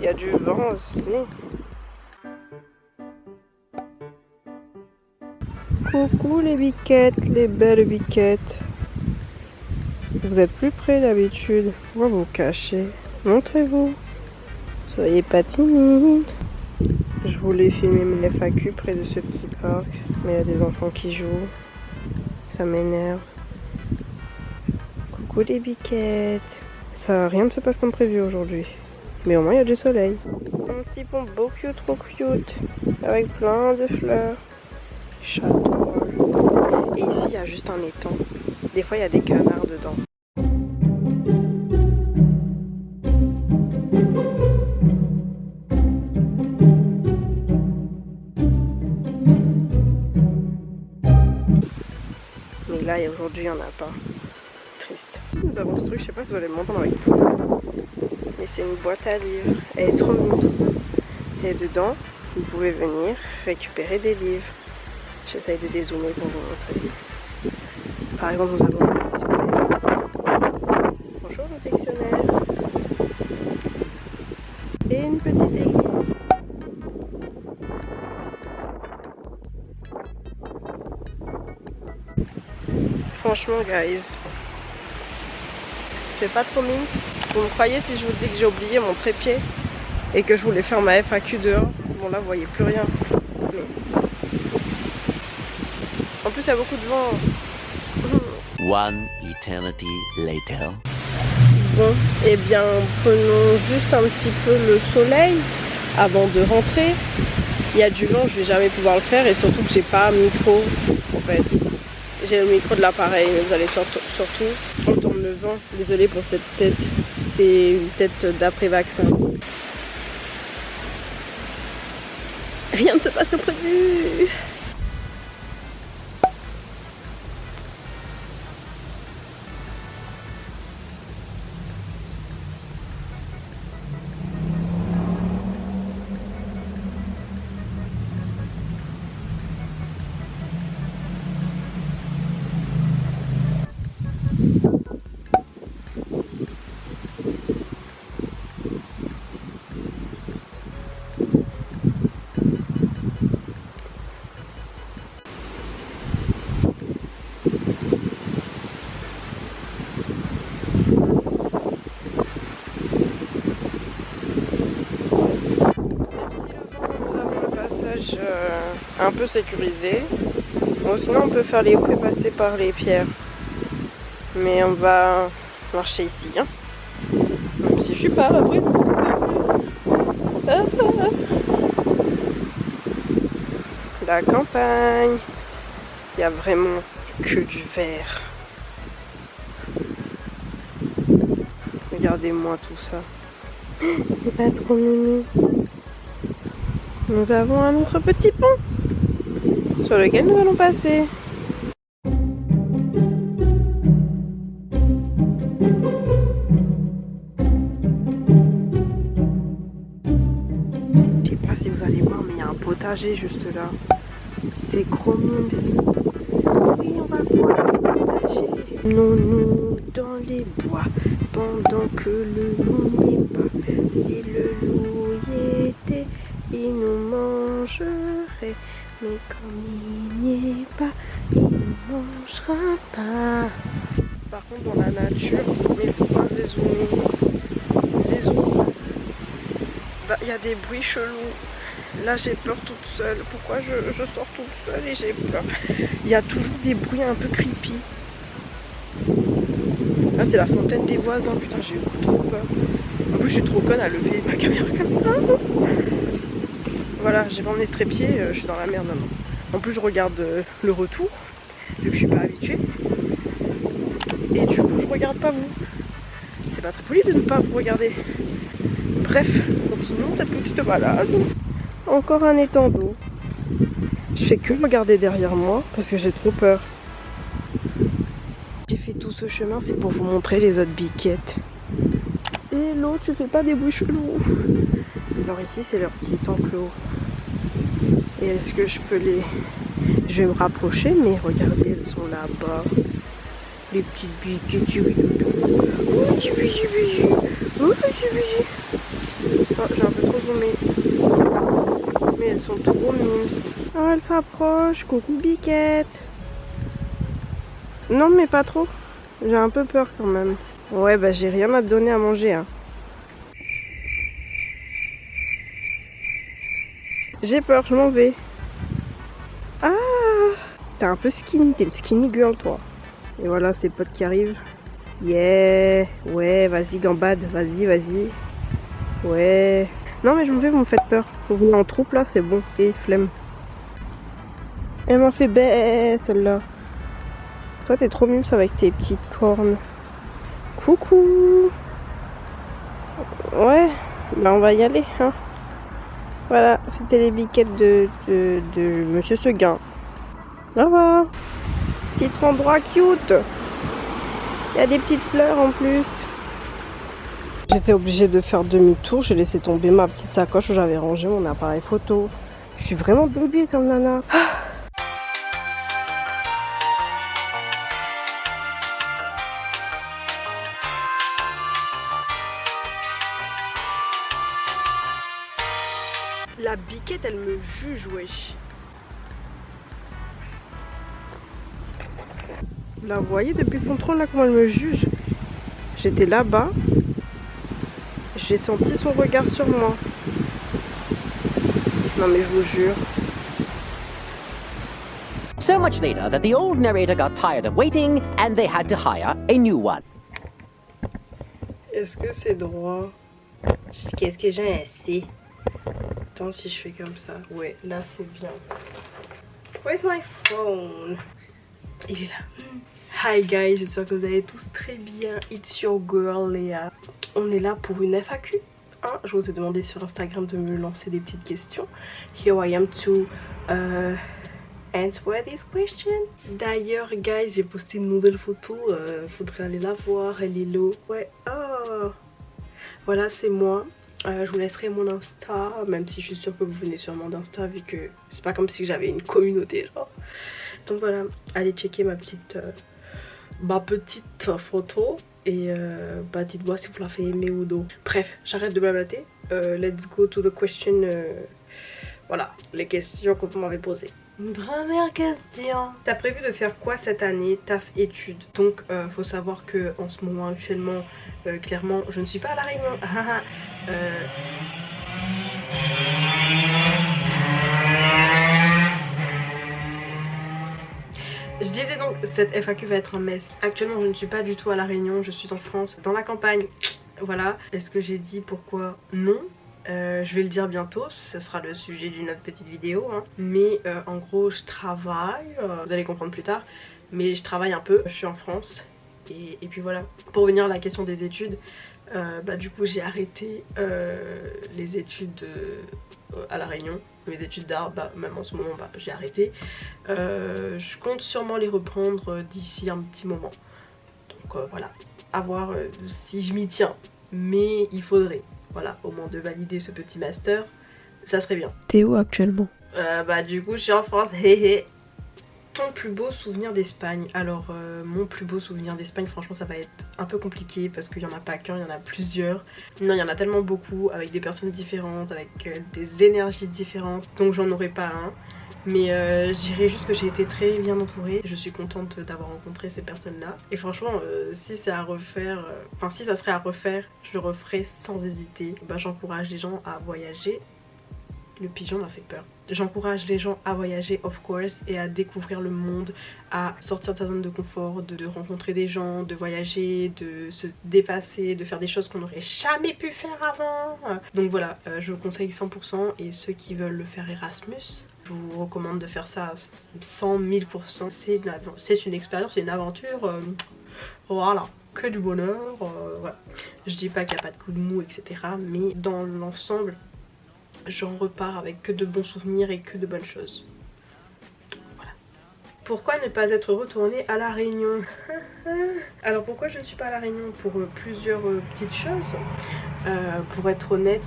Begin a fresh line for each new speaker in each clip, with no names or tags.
Il y a du vent aussi. Coucou les biquettes, les belles biquettes. Vous êtes plus près d'habitude. Pourquoi vous cachez? Montrez-vous. Soyez pas timide. Je voulais filmer mes FAQ près de ce petit parc, mais il y a des enfants qui jouent. Ça m'énerve. Coucou les biquettes. Rien ne se passe comme prévu aujourd'hui. Mais au moins il y a du soleil. Un petit pont beau cute, trop cute. Avec plein de fleurs. J'adore. Et ici il y a juste un étang. Des fois il y a des canards dedans. Mais là aujourd'hui il n'y en a pas. Triste. Nous avons ce truc, je sais pas si vous allez m'entendre avec vous. Mais c'est une boîte à livres. Elle est trop mimes. Et dedans, vous pouvez venir récupérer des livres. J'essaye de dézoomer pour vous montrer. Par exemple, nous avons un dictionnaire juste ici. Bonjour le dictionnaire. Et une petite église. Franchement, guys, c'est pas trop mimes. Vous me croyez si je vous dis que j'ai oublié mon trépied et que je voulais faire ma FAQ dehors? Bon là vous voyez plus rien. En plus il y a beaucoup de vent.
One eternity later.
Bon, et bien prenons juste un petit peu le soleil avant de rentrer. Il y a du vent, je vais jamais pouvoir le faire et surtout que j'ai pas un micro en fait. J'ai le micro de l'appareil, mais vous allez surtout entendre le vent. Désolée pour cette tête, c'est une tête d'après-vaccin. Rien ne se passe comme prévu. Un peu sécurisé. Bon, sinon on peut faire les roues et passer par les pierres. Mais on va marcher ici. Hein. Même si je suis pas à l'abri. La campagne. Il y a vraiment que du vert. Regardez-moi tout ça. C'est pas trop mimi. Nous avons un autre petit pont sur lequel nous allons passer. Je sais pas si vous allez voir, mais il y a un potager juste là. C'est gros mimes. Oui, on va voir le potager. Nous dans les bois, pendant que le loup n'y est pas. Si le loup y était, il nous mangerait. Mais comme il n'y est pas, il ne mangera pas. Par contre, dans la nature, mais il faut pas dézoomer. Il y a des bruits chelous. Là, j'ai peur toute seule. Pourquoi je sors toute seule et j'ai peur? Il y a toujours des bruits un peu creepy. Là, c'est la fontaine des voisins. Putain, j'ai eu beaucoup trop peur. En plus, je suis trop conne à lever ma caméra comme ça. Voilà, j'ai pas emmené de trépied, je suis dans la merde maintenant. En plus, je regarde le retour, vu que je suis pas habituée. Et du coup, je regarde pas vous. C'est pas très poli de ne pas vous regarder. Bref, continuons cette petite balade. Encore un étang d'eau. Je fais que regarder derrière moi parce que j'ai trop peur. J'ai fait tout ce chemin, c'est pour vous montrer les autres biquettes. Hello, tu fais pas des bruits chelous? Alors ici, c'est leur petit enclos. Et est-ce que je peux les... Je vais me rapprocher, mais regardez, elles sont là-bas. Les petites biquettes. Oh, j'ai un peu sont trop mimes. Oh, elle s'approche. Coucou Biquette. Non, mais pas trop. J'ai un peu peur quand même. Ouais, bah j'ai rien à te donner à manger. Hein. J'ai peur, je m'en vais. Ah, t'es un peu skinny, t'es une skinny girl toi. Et voilà, ses potes qui arrivent. Yeah, ouais, vas-y gambade, vas-y. Ouais. Non mais je m'en vais, vous me faites peur. Faut venir en troupe là, c'est bon. Et flemme. Elle m'a fait bé celle-là. Toi t'es trop mimes avec tes petites cornes. Coucou. Ouais, bah on va y aller. Hein. Voilà, c'était les biquettes de Monsieur Seguin. Au revoir. Petit endroit cute. Il y a des petites fleurs en plus. J'étais obligée de faire demi-tour. J'ai laissé tomber ma petite sacoche où j'avais rangé mon appareil photo. Je suis vraiment débile comme nana. La biquette, elle me juge, wesh. Vous la voyez depuis le contrôle là, comment elle me juge? J'étais là-bas. J'ai senti son regard sur moi. Non mais je vous jure.
So much later that the old narrator got tired of waiting and they had to hire a new one.
Est-ce que c'est droit? Qu'est-ce que j'ai assez? Attends si je fais comme ça. Ouais, là c'est bien. Where's my phone? Il est là. Hi guys, j'espère que vous allez tous très bien. It's your girl Léa. On est là pour une FAQ. Hein, je vous ai demandé sur Instagram de me lancer des petites questions. Here I am to answer this question. D'ailleurs, guys, j'ai posté une nouvelle photo. Faudrait aller la voir. Elle est là. Ouais. Oh. Voilà, c'est moi. Je vous laisserai mon Insta, même si je suis sûre que vous venez sûrement d'Insta, vu que c'est pas comme si j'avais une communauté, genre. Donc voilà, allez checker ma petite photo. Et bah dites-moi si vous la faites aimer ou non. Bref, j'arrête de blablater. Let's go to the question. Voilà, les questions que vous m'avez posées. Première question. T'as prévu de faire quoi cette année, taf études? Donc faut savoir que en ce moment actuellement, clairement, je ne suis pas à La Réunion. Je disais donc, cette FAQ va être un mess. Actuellement, je ne suis pas du tout à La Réunion, je suis en France, dans la campagne. Voilà. Est-ce que j'ai dit pourquoi? Non. Je vais le dire bientôt, ce sera le sujet d'une autre petite vidéo. Hein. Mais en gros, je travaille, vous allez comprendre plus tard. Mais je travaille un peu, je suis en France. Et puis voilà. Pour revenir à la question des études, bah, du coup, j'ai arrêté les études à La Réunion. Mes études d'art, bah, même en ce moment, bah, j'ai arrêté. Je compte sûrement les reprendre d'ici un petit moment. Donc voilà, à voir si je m'y tiens. Mais il faudrait, voilà, au moins de valider ce petit master, ça serait bien.
T'es où actuellement?
Bah du coup, je suis en France, hé. Ton plus beau souvenir d'Espagne? Alors mon plus beau souvenir d'Espagne, franchement ça va être un peu compliqué parce qu'il n'y en a pas qu'un, il y en a plusieurs. Non, il y en a tellement beaucoup, avec des personnes différentes, avec des énergies différentes, donc j'en aurai pas un. Mais je dirais juste que j'ai été très bien entourée. Je suis contente d'avoir rencontré ces personnes-là. Et franchement, si c'est à refaire, si ça serait à refaire, je le referais sans hésiter. Bah, j'encourage les gens à voyager. Le pigeon m'a fait peur. J'encourage les gens à voyager, of course, et à découvrir le monde, à sortir de sa zone de confort, de rencontrer des gens, de voyager, de se dépasser, de faire des choses qu'on n'aurait jamais pu faire avant. Donc voilà, je vous conseille 100%, et ceux qui veulent le faire Erasmus, je vous recommande de faire ça à 100 000%. C'est une expérience, c'est une aventure, voilà, que du bonheur, voilà. Je dis pas qu'il n'y a pas de coups de mou, etc. Mais dans l'ensemble, j'en repars avec que de bons souvenirs et que de bonnes choses. Voilà. Pourquoi ne pas être retournée à La Réunion? Alors pourquoi je ne suis pas à La Réunion? Pour plusieurs petites choses. Pour être honnête,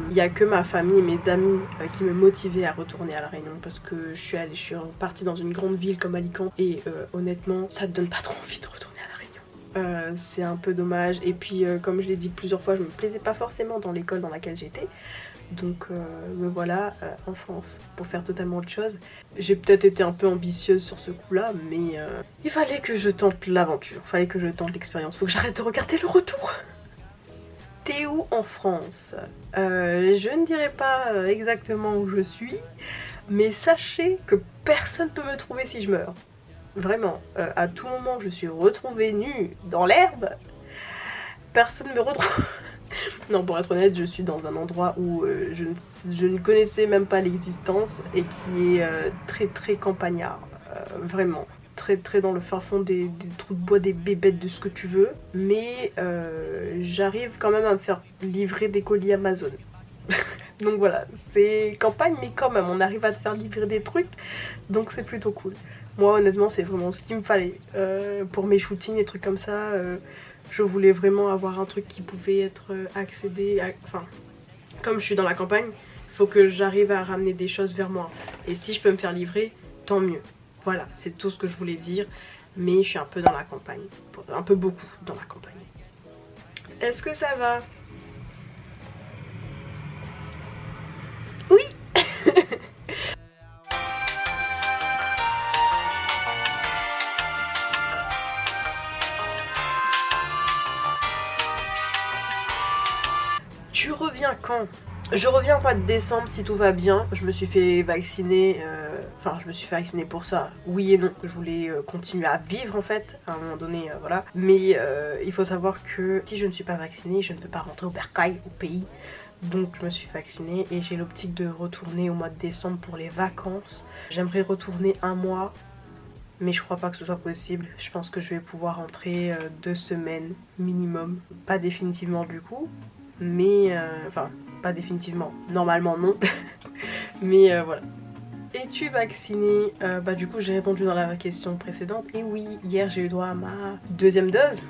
il n'y a que ma famille et mes amis qui me motivaient à retourner à La Réunion. Parce que je suis partie dans une grande ville comme Alicante. Et honnêtement, ça te donne pas trop envie de retourner à La Réunion. C'est un peu dommage. Et puis comme je l'ai dit plusieurs fois, je me plaisais pas forcément dans l'école dans laquelle j'étais. Donc me voilà en France pour faire totalement autre chose. J'ai peut-être été un peu ambitieuse sur ce coup-là, mais il fallait que je tente l'aventure, il fallait que je tente l'expérience. Faut que j'arrête de regarder le retour. T'es où en France? Je ne dirai pas exactement où je suis, mais sachez que personne ne peut me trouver si je meurs. Vraiment, à tout moment je suis retrouvée nue dans l'herbe, personne ne me retrouve. Non, pour être honnête, je suis dans un endroit où je ne connaissais même pas l'existence et qui est très très campagnard, vraiment. Très dans le fin fond des trous de bois, des bébêtes, de ce que tu veux. Mais j'arrive quand même à me faire livrer des colis Amazon. Donc voilà, c'est campagne, mais quand même, on arrive à te faire livrer des trucs, donc c'est plutôt cool. Moi, honnêtement, c'est vraiment ce qu'il me fallait. Pour mes shootings et trucs comme ça, je voulais vraiment avoir un truc qui pouvait être accédé à... Enfin, comme je suis dans la campagne, il faut que j'arrive à ramener des choses vers moi. Et si je peux me faire livrer, tant mieux. Voilà, c'est tout ce que je voulais dire. Mais je suis un peu dans la campagne. Un peu beaucoup dans la campagne. Est-ce que ça va? Oui. Tu reviens quand? Je reviens au mois de décembre si tout va bien. Je me suis fait vacciner, enfin je me suis fait vacciner pour ça, oui et non. Je voulais continuer à vivre en fait, à un moment donné, voilà. Mais il faut savoir que si je ne suis pas vaccinée, je ne peux pas rentrer au bercail, au pays. Donc je me suis vaccinée et j'ai l'optique de retourner au mois de décembre pour les vacances. J'aimerais retourner un mois, mais je crois pas que ce soit possible. Je pense que je vais pouvoir rentrer 2 semaines minimum. Pas définitivement du coup, mais enfin pas définitivement, normalement non. Mais voilà. Es-tu vaccinée? Bah du coup j'ai répondu dans la question précédente. Et oui, hier j'ai eu droit à ma 2e dose.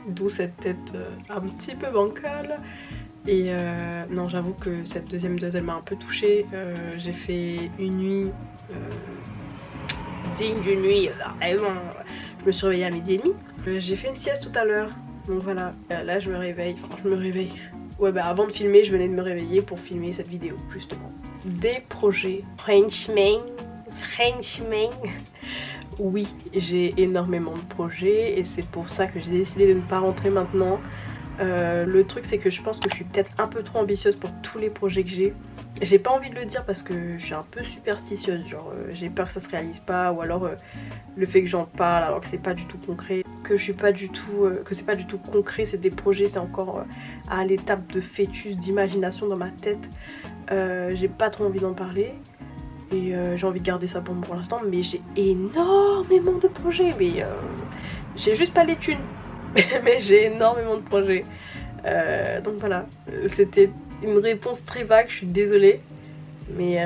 D'où cette tête un petit peu bancale. Et non, j'avoue que cette 2e dose elle m'a un peu touchée. J'ai fait une nuit digne d'une nuit, vraiment. Je me suis réveillée à 12h30. J'ai fait une sieste tout à l'heure. Donc voilà, là je me réveille, enfin je me réveille. Ouais bah avant de filmer, je venais de me réveiller pour filmer cette vidéo justement. Des projets Frenchman. Oui, j'ai énormément de projets et c'est pour ça que j'ai décidé de ne pas rentrer maintenant. Le truc c'est que je pense que je suis peut-être un peu trop ambitieuse pour tous les projets que j'ai. J'ai pas envie de le dire parce que je suis un peu superstitieuse, genre j'ai peur que ça se réalise pas, ou alors le fait que j'en parle alors que c'est pas du tout concret, que je suis pas du tout, que c'est pas du tout concret, c'est des projets, c'est encore à l'étape de fœtus, d'imagination dans ma tête. J'ai pas trop envie d'en parler et j'ai envie de garder ça pour moi pour l'instant, mais j'ai énormément de projets, mais j'ai juste pas les thunes, mais j'ai énormément de projets. Donc voilà, c'était une réponse très vague, je suis désolée, mais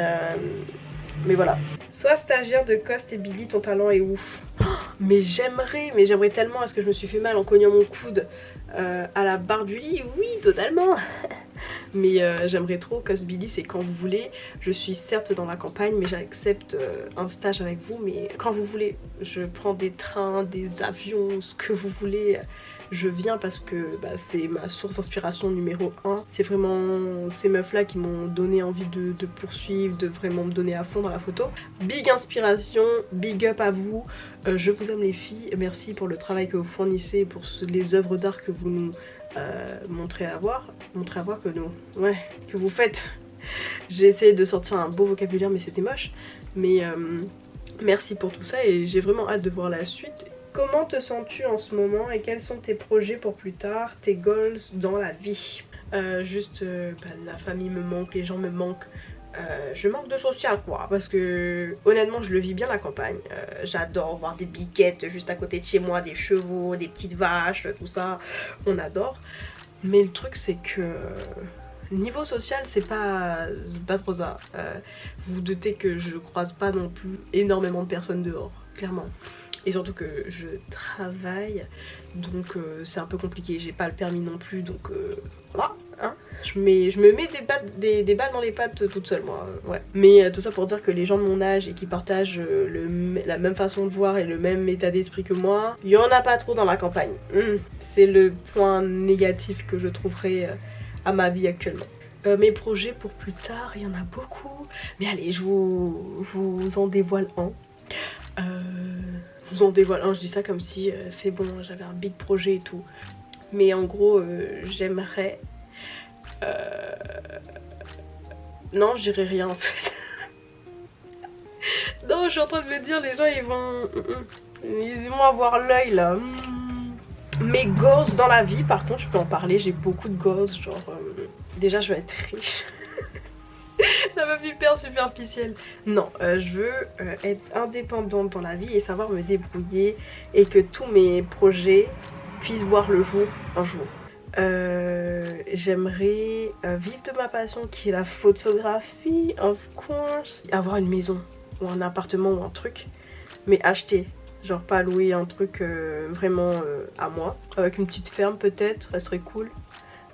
voilà. Sois stagiaire de Cost et Billy, ton talent est ouf. Oh, mais j'aimerais tellement. Est-ce que je me suis fait mal en cognant mon coude à la barre du lit? Oui, totalement. Mais j'aimerais trop. Cost Billy, c'est quand vous voulez. Je suis certes dans la campagne, mais j'accepte un stage avec vous, mais quand vous voulez. Je prends des trains, des avions, ce que vous voulez. Je viens parce que bah, c'est ma source d'inspiration numéro 1. C'est vraiment ces meufs là qui m'ont donné envie de poursuivre, de vraiment me donner à fond dans la photo. Big inspiration, big up à vous. Je vous aime les filles. Merci pour le travail que vous fournissez, pour les œuvres d'art que vous nous montrez à voir que vous faites. J'ai essayé de sortir un beau vocabulaire mais c'était moche. Mais merci pour tout ça et j'ai vraiment hâte de voir la suite. Comment te sens-tu en ce moment et quels sont tes projets pour plus tard, tes goals dans la vie? La famille me manque, les gens me manquent. Je manque de social quoi, parce que honnêtement je le vis bien la campagne. J'adore voir des biquettes juste à côté de chez moi, des chevaux, des petites vaches, tout ça, on adore. Mais le truc c'est que niveau social c'est pas trop ça. Vous vous doutez que je croise pas non plus énormément de personnes dehors, clairement. Et surtout que je travaille, donc c'est un peu compliqué, j'ai pas le permis non plus, donc voilà, hein. je me mets des balles dans les pattes toute seule moi, ouais. Mais tout ça pour dire que les gens de mon âge et qui partagent la même façon de voir et le même état d'esprit que moi, il y en a pas trop dans la campagne. C'est le point négatif que je trouverais à ma vie actuellement. Mes projets pour plus tard, il y en a beaucoup. Mais allez, je vous en dévoile un. Je vous en dévoile un, je dis ça comme si c'est bon, j'avais un big projet et tout. Mais en gros, j'aimerais... Non, je dirais rien en fait. Non, je suis en train de me dire, les gens ils vont avoir l'œil là. Mes goals dans la vie, par contre, je peux en parler, j'ai beaucoup de goals, genre... déjà, je veux être riche. La meuf hyper superficielle. Non, je veux être indépendante dans la vie et savoir me débrouiller et que tous mes projets puissent voir le jour un jour. J'aimerais vivre de ma passion qui est la photographie, of course. Avoir une maison ou un appartement ou un truc, mais acheter. Genre pas louer un truc vraiment à moi. Avec une petite ferme peut-être, ça serait cool.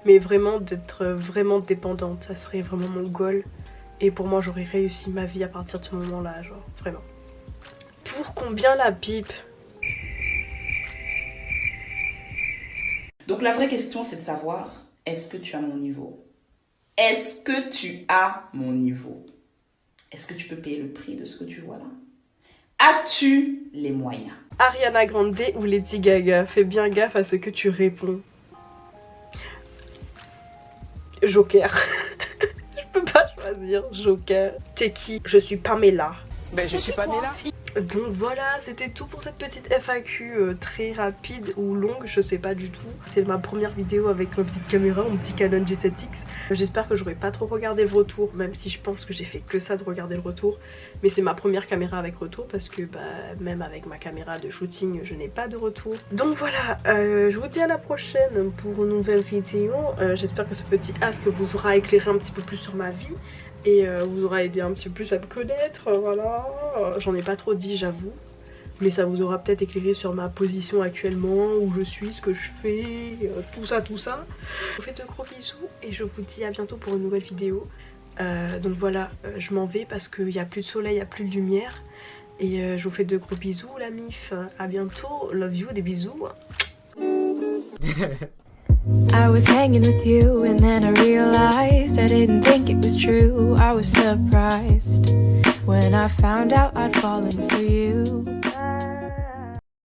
Mais vraiment d'être vraiment dépendante, ça serait vraiment mon goal. Et pour moi j'aurais réussi ma vie à partir de ce moment-là, genre vraiment. Pour combien la pipe?
Donc la vraie question c'est de savoir, est-ce que tu as mon niveau? Est-ce que tu as mon niveau? Est-ce que tu peux payer le prix de ce que tu vois là? As-tu les moyens?
Ariana Grande ou Lady Gaga? Fais bien gaffe à ce que tu réponds. Joker. Je peux pas choisir. Joker. T'es qui? Je suis Pamela.
Ben je suis Pamela.
Donc voilà, c'était tout pour cette petite FAQ très rapide ou longue, je sais pas du tout. C'est ma première vidéo avec ma petite caméra, mon petit Canon G7X. J'espère que j'aurai pas trop regardé le retour, même si je pense que j'ai fait que ça de regarder le retour. Mais c'est ma première caméra avec retour parce que bah, même avec ma caméra de shooting, je n'ai pas de retour. Donc voilà, je vous dis à la prochaine pour une nouvelle vidéo. J'espère que ce petit ask vous aura éclairé un petit peu plus sur ma vie. Et vous aura aidé un petit peu plus à me connaître, voilà. J'en ai pas trop dit, j'avoue. Mais ça vous aura peut-être éclairé sur ma position actuellement, où je suis, ce que je fais, tout ça, tout ça. Je vous fais de gros bisous et je vous dis à bientôt pour une nouvelle vidéo. Donc voilà, je m'en vais parce qu'il n'y a plus de soleil, il n'y a plus de lumière. Et je vous fais de gros bisous la mif. À bientôt, love you, des bisous.
I was hanging with you and then I realized I didn't think it was true. I was surprised when I found out I'd fallen for you.